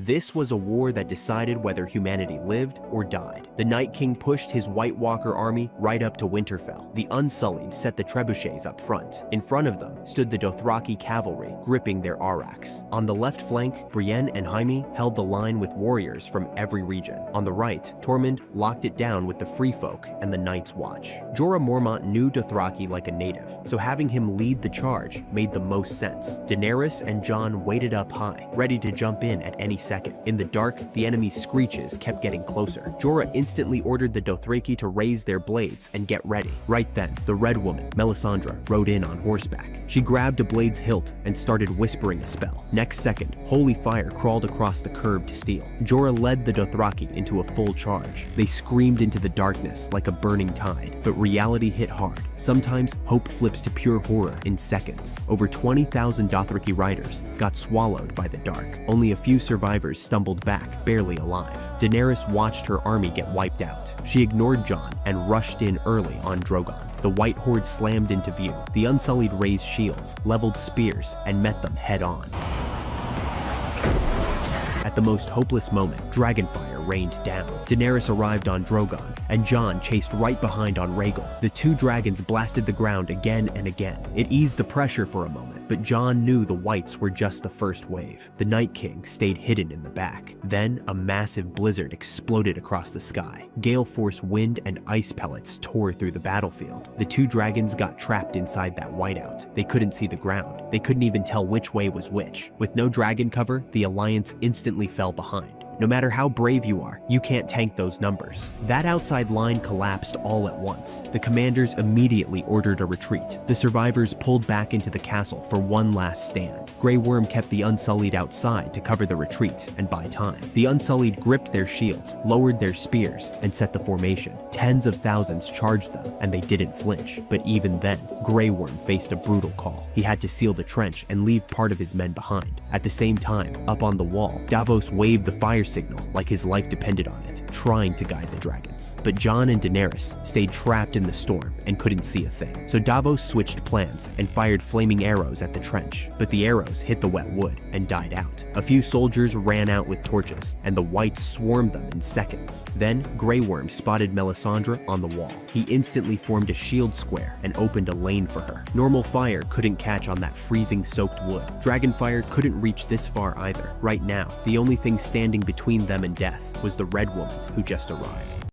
This was a war that decided whether humanity lived or died. The Night King pushed his White Walker army right up to Winterfell. The Unsullied set the trebuchets up front. In front of them stood the Dothraki cavalry, gripping their araks. On the left flank, Brienne and Jaime held the line with warriors from every region. On the right, Tormund locked it down with the Free Folk and the Night's Watch. Jorah Mormont knew Dothraki like a native, so having him lead the charge made the most sense. Daenerys and Jon waited up high, ready to jump in at any second. In the dark, the enemy's screeches kept getting closer. Jorah instantly ordered the Dothraki to raise their blades and get ready. Right then, the Red Woman, Melisandre, rode in on horseback. She grabbed a blade's hilt and started whispering a spell. Next second, holy fire crawled across the curved steel. Jorah led the Dothraki into a full charge. They screamed into the darkness like a burning tide, but reality hit hard. Sometimes hope flips to pure horror in seconds. Over 20,000 Dothraki riders got swallowed by the dark. Only a few survivors stumbled back, barely alive. Daenerys watched her army get wiped out. She ignored Jon and rushed in early on Drogon. The White Horde slammed into view. The Unsullied raised shields, leveled spears, and met them head on. At the most hopeless moment, Dragonfire rained down. Daenerys arrived on Drogon, and Jon chased right behind on Rhaegal. The two dragons blasted the ground again and again. It eased the pressure for a moment, but Jon knew the Whites were just the first wave. The Night King stayed hidden in the back. Then, a massive blizzard exploded across the sky. Gale force wind and ice pellets tore through the battlefield. The two dragons got trapped inside that whiteout. They couldn't see the ground. They couldn't even tell which way was which. With no dragon cover, the Alliance instantly fell behind. No matter how brave you are, you can't tank those numbers. That outside line collapsed all at once. The commanders immediately ordered a retreat. The survivors pulled back into the castle for one last stand. Grey Worm kept the Unsullied outside to cover the retreat and buy time. The Unsullied gripped their shields, lowered their spears, and set the formation. Tens of thousands charged them, and they didn't flinch. But even then, Grey Worm faced a brutal call. He had to seal the trench and leave part of his men behind. At the same time, up on the wall, Davos waved the fire signal like his life depended on it, trying to guide the dragons. But Jon and Daenerys stayed trapped in the storm and couldn't see a thing. So Davos switched plans and fired flaming arrows at the trench, but the arrows hit the wet wood and died out. A few soldiers ran out with torches, and the Whites swarmed them in seconds. Then Grey Worm spotted Melisandre on the wall. He instantly formed a shield square and opened a lane for her. Normal fire couldn't catch on that freezing soaked wood. Dragonfire couldn't reach this far either. Right now, the only thing standing between them and death was the Red Woman who just arrived.